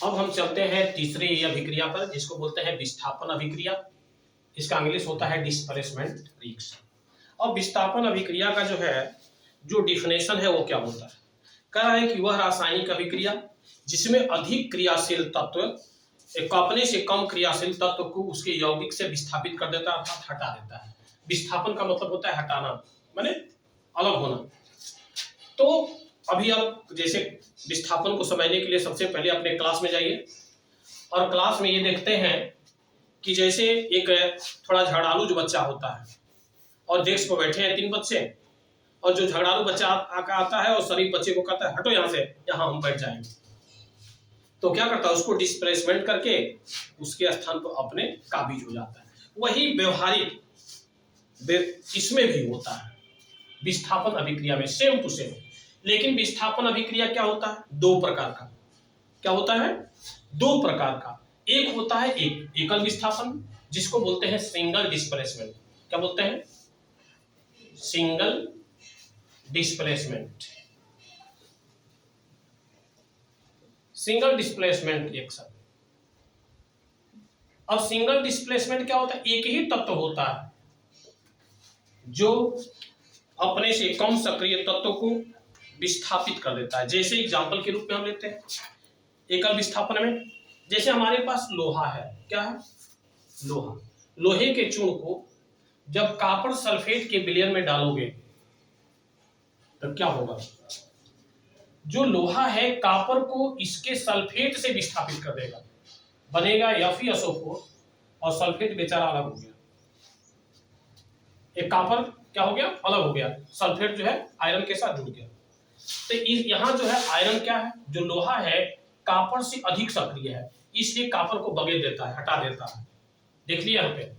अब हम चलते हैं तीसरी अभिक्रिया पर, जिसको बोलते हैं विस्थापन अभिक्रिया। इसका इंग्लिश होता है डिस्प्लेसमेंट रिएक्शन। और विस्थापन अभिक्रिया का जो डिफिनेशन है वो क्या होता है, कह रहा है कि वह रासायनिक अभिक्रिया जिसमें अधिक क्रियाशील तत्व एक अपने से कम क्रियाशील तत्व को उसके यौगिक से विस्थापित कर देता है, अर्थात हटा देता है। विस्थापन का मतलब होता है हटाना, माने अलग होना। तो अभी आप जैसे विस्थापन को समझने के लिए सबसे पहले अपने क्लास में जाइए और क्लास में ये देखते हैं कि जैसे एक थोड़ा झगड़ालू जो बच्चा होता है और डेस्क पर बैठे हैं 3 बच्चे, और जो झगड़ालू बच्चा आता है और शरीफ बच्चे को कहता है हटो यहाँ से, यहाँ हम बैठ जाएंगे। तो क्या करता है, उसको डिस्प्लेसमेंट करके उसके स्थान पर अपने काबिज हो जाता है। वही व्यवहारिक इसमें भी होता है, विस्थापन अभिक्रिया में सेम टू सेम। लेकिन विस्थापन अभिक्रिया क्या होता है, 2 प्रकार का। क्या होता है, 2 प्रकार का। एक होता है एकल विस्थापन, जिसको बोलते हैं सिंगल डिस्प्लेसमेंट। क्या बोलते हैं, single displacement, single displacement reaction. अब सिंगल डिस्प्लेसमेंट क्या होता है, एक ही तत्व होता है जो अपने से कम सक्रिय तत्व को विस्थापित कर देता है। जैसे एग्जांपल के रूप में हम लेते हैं एकल विस्थापन में, जैसे हमारे पास लोहा है। क्या है, लोहा। लोहे के चूर्ण को जब कॉपर सल्फेट के विलयन में डालोगे तब क्या होगा, जो लोहा है कॉपर को इसके सल्फेट से विस्थापित कर देगा, बनेगा FeSO4 और सल्फेट बेचारा अलग हो गया। एक कॉपर क्या हो गया, अलग हो गया, सल्फेट जो है आयरन के साथ जुड़ गया। तो यहाँ जो है आयरन क्या है, जो लोहा है कॉपर से अधिक सक्रिय है, इसलिए कॉपर को बगेर देता है, हटा देता है। देख लिया यहाँ पे,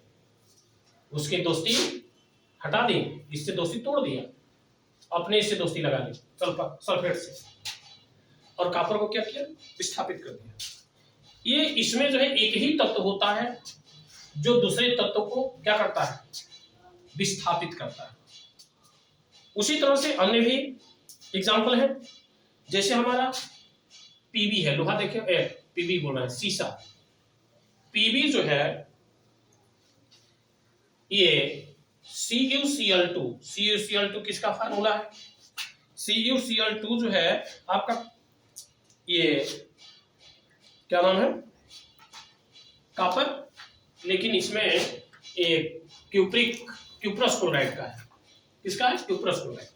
उसकी दोस्ती हटा दी, इससे दोस्ती तोड़ दिया, अपने इससे दोस्ती लगा ली सल्फेट से, और कॉपर को क्या किया, विस्थापित कर दिया। ये इसमें जो है एक ही तत्व होता है जो दूसरे तत्व को क्या करता है, विस्थापित करता है। उसी तरह से अन्य भी एग्जाम्पल है, जैसे हमारा पीबी है, लोहा देखिए, पीबी बोल रहा है, सीसा। पीबी जो है ये CuCl2 किसका फार्मूला है, CuCl2 जो है आपका ये क्या नाम है, कॉपर, लेकिन इसमें एक क्यूप्रस क्लोराइड का है। किसका है, क्यूप्रस क्लोराइड।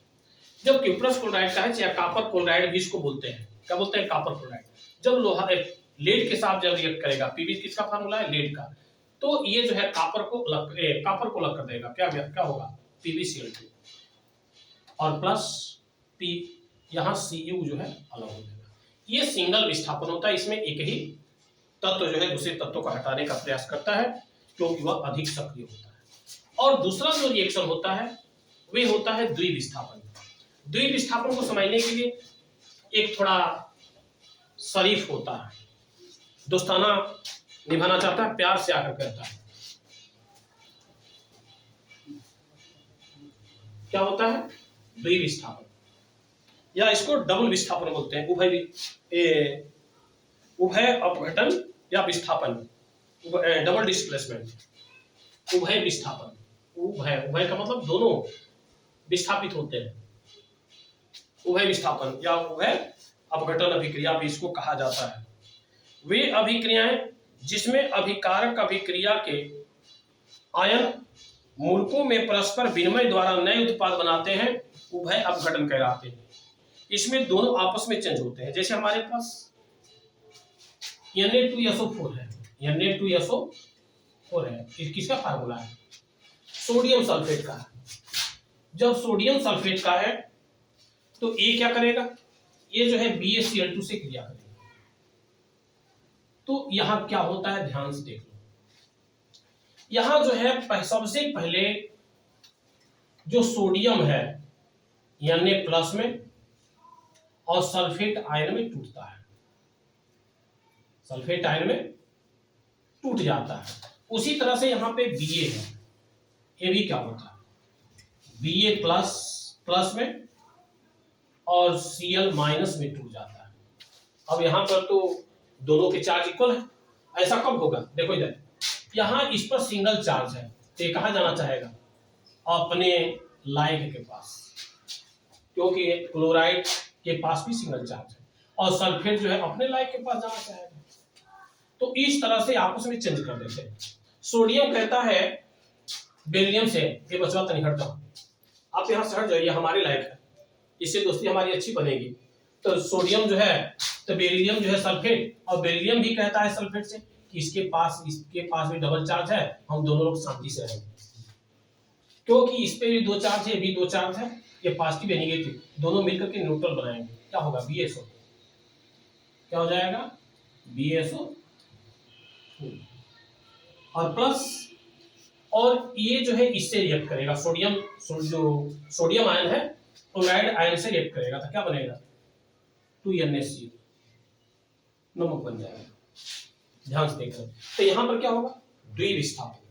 जब क्यूप्रस क्लोराइड का है, चाहे कॉपर क्लोराइड भी इसको बोलते हैं, क्या बोलते हैं, कॉपर क्लोराइड। जब लोहा लेड के साथ जब रिएक्ट करेगा, पीबी किसका फार्मूला है, लेड का, तो ये जो है कॉपर को अलग कर देगा। क्या होगा, PbCl2 और प्लस पी, यहाँ Cu जो है अलग हो जाएगा। ये सिंगल विस्थापन होता है, इसमें एक ही तत्व जो है दूसरे तत्व को हटाने का प्रयास करता है क्योंकि वह अधिक सक्रिय होता है। और दूसरा जो रिएक्शन होता है वे होता है द्विविस्थापन। द्विविस्थापन को समझने के लिए एक थोड़ा शरीफ होता है, दोस्ताना निभाना चाहता है, प्यार से आकर कहता है। क्या होता है, द्विविस्थापन, या इसको डबल विस्थापन बोलते हैं। उभय अपघटन या विस्थापन, डबल डिस्प्लेसमेंट, उभय विस्थापन। उभय का मतलब दोनों विस्थापित होते हैं, उभय विस्थापन या उभय अपघटन अभिक्रिया भी इसको कहा जाता है। वे अभिक्रियाएं जिसमें अभिकारक अभिक्रिया के आयन मूलकों में परस्पर विनिमय द्वारा नए उत्पाद बनाते हैं, उभय अपघटन कहलाते हैं। इसमें दोनों आपस में चेंज होते हैं। जैसे हमारे पास Na2SO4 है, Na2SO4 है, किसका फार्मूला है, सोडियम सल्फेट का है। जब सोडियम सल्फेट का है तो ये क्या करेगा, ये जो है BaCl2 से क्रिया करेगा। तो यहां क्या होता है, ध्यान से देख लो। यहां जो है सबसे पहले जो सोडियम है Na+ में और सल्फेट आयन में टूटता है, सल्फेट आयन में टूट जाता है। उसी तरह से यहां पे Ba है, ये भी क्या होता है, Ba+ में और Cl- में टूट जाता है। अब यहां पर तो दोनों के चार्ज इक्वल है। ऐसा कब होगा? देखो इधर, यहाँ इस पर सिंगल चार्ज है तो ये कहाँ जाना चाहेगा? अपने लाइक के पास, क्योंकि क्लोराइड के पास भी सिंगल चार्ज है और सल्फेट जो है अपने लाइक के पास जाना चाहेगा। तो इस तरह से आपस में चेंज कर देते हैं। सोडियम कहता है बेरिलियम से, ये बचवा तनी हट जाओ, आप यहाँ से हट जाइए, हमारे लायक है, इससे दोस्ती हमारी अच्छी बनेगी। तो सोडियम जो है तो बेरिलियम जो है सल्फेट, और बेरिलियम भी कहता है सल्फेट से कि इसके पास भी डबल चार्ज है, हम दोनों लोग शांति से रहेंगे, क्योंकि इस पे भी दो चार्ज है, भी दो चार्ज है, ये पॉजिटिव या नेगेटिव दोनों मिलकर के न्यूट्रल बनाएंगे। क्या होगा? BSO। क्या हो जाएगा? BSO और प्लस, और ये जो है इससे रिएक्ट करेगा, जो सोडियम आयन है क्लोराइड आयन से रिएक्ट करेगा तो क्या बनेगा? 2NaCl, नमक बन जाएगा। ध्यान से देखना। तो यहां पर क्या होगा? द्विविस्थापन।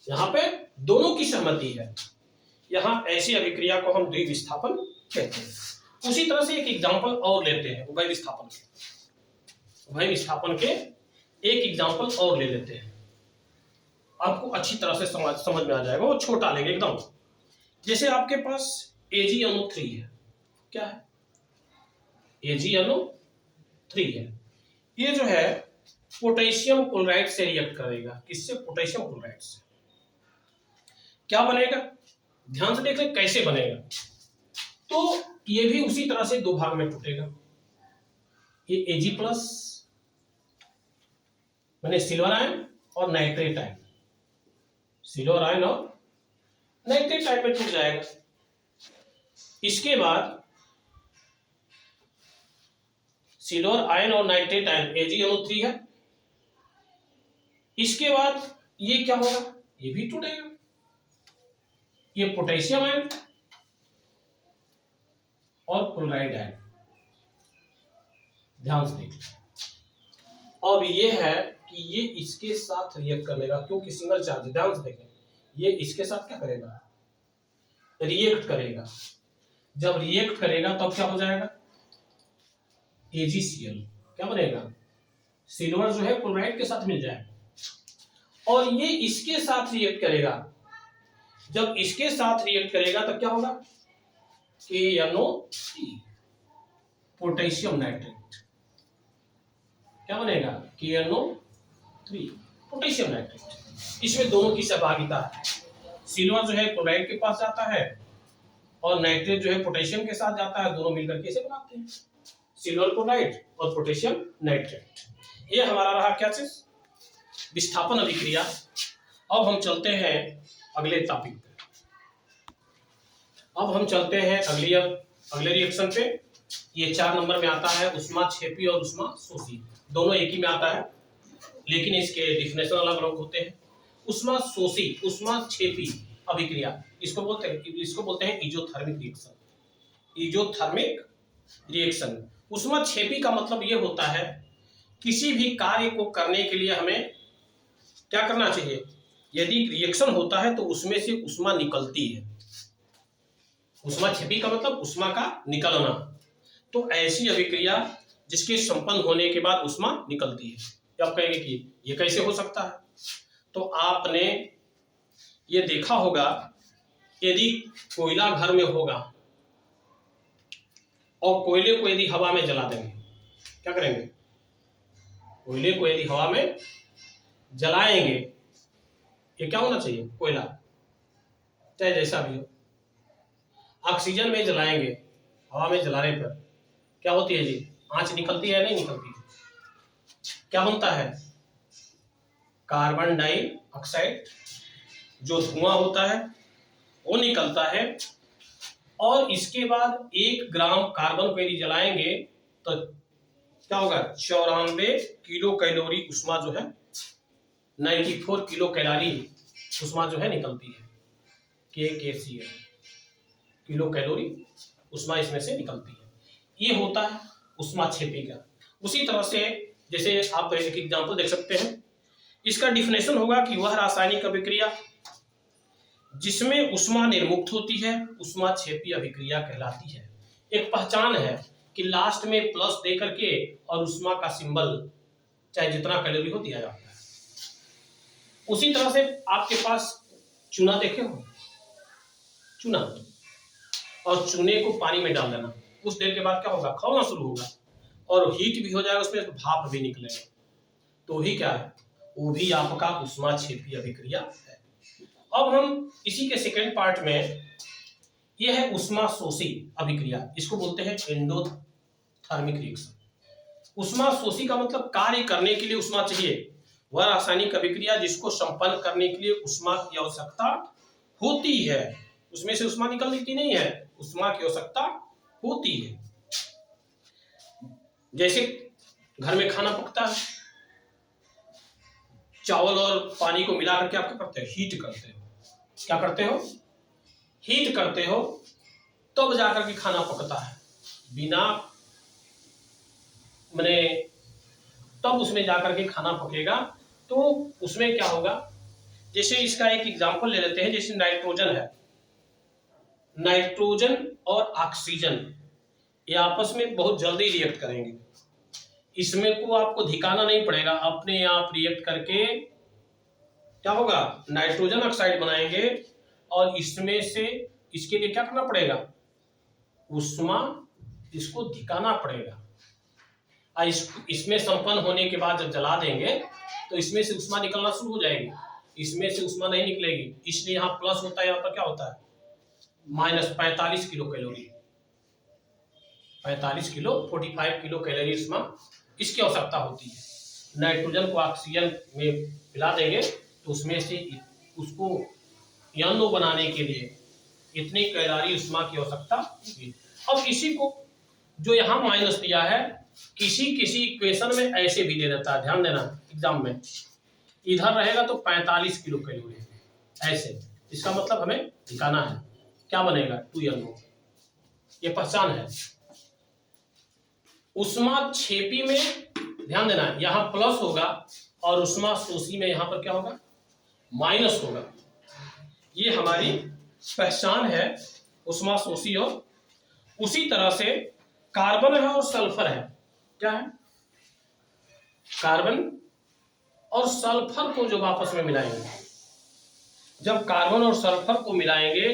यहां पे दोनों की सहमति है, यहां ऐसी अभिक्रिया को हम द्विविस्थापन कहते हैं। उसी तरह से एक एग्जांपल और लेते हैं उभय विस्थापन के एक एग्जांपल और ले लेते हैं, आपको अच्छी तरह से समझ में आ जाएगा। वो छोटा लेंगे एकदम, जैसे आपके पास AgNO3 है। क्या है? AgNO3 है। ये जो है पोटेशियम क्लोराइड से रिएक्ट करेगा। किससे? पोटेशियम क्लोराइड से। क्या बनेगा? ध्यान से देख ले कैसे बनेगा। तो ये भी उसी तरह से दो भाग में टूटेगा। ये Ag+ माने सिल्वर आयन और नाइट्रेट आयन, सिल्वर आयन और नाइट्रेट आयन में टूट जाएगा। इसके बाद सिल्वर आयन और नाइट्रेट आयन AgNO3 है। इसके बाद ये क्या होगा? ये भी टूटेगा। ये पोटेशियम आयन और क्लोराइड आयन, ध्यान से देखिए। अब ये है कि ये इसके साथ रिएक्ट कर लेगा, क्योंकि सिंगल चार्ज। ध्यान से देखें, ये इसके साथ क्या करेगा? रिएक्ट करेगा। जब रिएक्ट करेगा तब क्या हो जाएगा? AgCl। क्या बनेगा? सिल्वर जो है क्लोराइड के साथ मिल जाएगा और ये इसके साथ रिएक्ट करेगा। जब इसके साथ रिएक्ट करेगा तब क्या होगा? KNO3, potassium nitrate. क्या बनेगा? KNO3, potassium nitrate. इसमें दोनों की सहभागिता है। सिल्वर जो है क्लोराइड के पास जाता है और नाइट्रेट जो है पोटेशियम के साथ जाता है, दोनों मिलकर कैसे बनाते हैं? सिल्वर क्लोराइड और पोटेशियम नाइट्रेट। ये हमारा रहा क्या चीज? विस्थापन अभिक्रिया। अब हम चलते हैं अगले टॉपिक पे। अब हम चलते हैं अगले रिएक्शन पे। ये 4 नंबर में आता है ऊष्माक्षेपी और ऊष्माशोषी, दोनों एक ही में आता है, लेकिन इसके डिफिनेशन अलग अलग होते हैं। ऊष्माशोषी, ऊष्माक्षेपी अभिक्रिया इसको बोलते हैं इजोथर्मिक रिएक्शन। इजोथर्मिक रिएक्शन। ऊष्माक्षेपी का मतलब ये होता है किसी भी कार्य को करने के लिए हमें क्या करना चाहिए? यदि रिएक्शन होता है तो उसमें से ऊष्मा निकलती है। ऊष्माक्षेपी का मतलब ऊष्मा का निकलना। तो ऐसी अभिक्रिया जिसके संपन्न होने के बाद ऊष्मा निकलती है। आप कहेंगे कि ये कैसे हो सकता है? तो आपने ये देखा होगा, यदि कोयला घर में होगा और कोयले को यदि हवा में जला देंगे, क्या करेंगे? कोयले को यदि हवा में जलाएंगे, ये क्या होना चाहिए? कोयला, चाहे जैसा भी हो। ऑक्सीजन में जलाएंगे, हवा में जलाने पर क्या होती है जी? आंच निकलती है, नहीं निकलती? क्या बनता है? कार्बन डाइऑक्साइड, जो धुआं होता है वो निकलता है। और इसके बाद 1 ग्राम कार्बन को यदि जलाएंगे तो क्या होगा? 94 किलो कैलोरी ऊष्मा जो है, 94 किलो कैलोरी ऊष्मा जो है निकलती है। KCl, किलो कैलोरी ऊष्मा इसमें से निकलती है। ये होता है ऊष्माक्षेपी का। उसी तरह से जैसे आप एक एग्जांपल देख सकते हैं, इसका डिफिनेशन होगा कि वह रासायनिक अभिक्रिया जिसमें ऊष्मा निर्मुक्त होती है ऊष्माक्षेपी अभिक्रिया कहलाती है। एक पहचान है कि लास्ट में प्लस दे करके और उष्मा का सिंबल चाहे जितना कैलोरी हो दिया जाता है। उसी तरह से आपके पास चूना देखे हो, चूना, और चूने को पानी में डाल देना, कुछ देर के बाद क्या होगा, खौलना शुरू होगा और हीट भी हो जाएगा, उसमें भाप भी निकलेगा, तो भी क्या है, वो भी आपका ऊष्माक्षेपी अभिक्रिया है। अब हम इसी के सेकेंड पार्ट में, यह है ऊष्माशोषी अभिक्रिया, इसको बोलते हैं एंडोथर्मिक रिएक्शन। ऊष्माशोषी का मतलब कार्य करने के लिए ऊष्मा चाहिए, वह रासायनिक अभिक्रिया जिसको संपन्न करने के लिए ऊष्मा की आवश्यकता होती है, उसमें से ऊष्मा निकलती नहीं है, ऊष्मा की आवश्यकता होती है। जैसे घर में खाना पकता है, चावल और पानी को मिला करके आप क्या करते हो, हीट करते हो, क्या करते हो, हीट करते हो, तब जाकर के खाना पकता है, बिना मैंने तब उसमें जाकर के खाना पकेगा। तो उसमें क्या होगा, जैसे इसका एक एग्जांपल ले लेते हैं, जैसे नाइट्रोजन है, नाइट्रोजन और ऑक्सीजन ये आपस में बहुत जल्दी रिएक्ट करेंगे, इसमें को आपको धिकाना नहीं पड़ेगा, अपने आप रिएक्ट करके क्या होगा, नाइट्रोजन ऑक्साइड बनाएंगे, और इसमें से इसके लिए क्या करना पड़ेगा, ऊष्मा, इसको धिकाना पड़ेगा। इसमें संपन्न होने के बाद जब जला देंगे तो इसमें से ऊष्मा निकलना शुरू हो जाएगी, इसमें से ऊष्मा नहीं निकलेगी, इसलिए यहाँ प्लस होता है, यहाँ पर क्या होता है, minus 45 kilo calorie, 45 kilo 45 kilo calorie ऊष्मा इसकी आवश्यकता होती है। नाइट्रोजन को ऑक्सीजन में मिला देंगे तो उसमें से उसको NO बनाने के लिए इतनी कैलोरी ऊष्मा की आवश्यकता होगी। अब इसी को जो यहाँ माइनस दिया है, किसी किसी इक्वेशन में ऐसे भी दे देता है, ध्यान देना एग्जाम में, इधर रहेगा तो 45 किलो कैलोरी ऐसे, इसका मतलब हमें दिखाना है क्या बनेगा, 2NO, ये पहचान है। ऊष्माक्षेपी में ध्यान देना, यहाँ प्लस होगा और ऊष्माशोषी में यहाँ पर क्या होगा, माइनस होगा, ये हमारी पहचान है ऊष्माशोषी। और उसी तरह से कार्बन है और सल्फर है, क्या है, कार्बन और सल्फर को जब आपस में मिलाएंगे, जब कार्बन और सल्फर को मिलाएंगे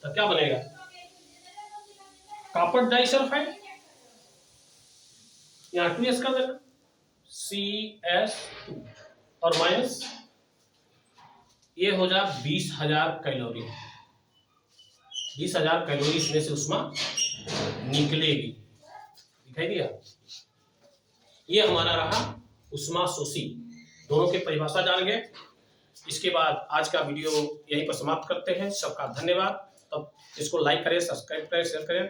तो क्या बनेगा, कॉपर डाइसल्फाइड, यहाँ 2s कर देना, CS2 और माइनस ये हो जा 20,000 कैलोरी, 20,000 कैलोरी इसमें से ऊष्मा निकलेगी, दिखाई दिया। ये हमारा रहा ऊष्माशोषी, दोनों के परिभाषा जान गए। इसके बाद आज का वीडियो यहीं पर समाप्त करते हैं। सबका धन्यवाद। तब इसको लाइक करें, सब्सक्राइब करें, शेयर करें।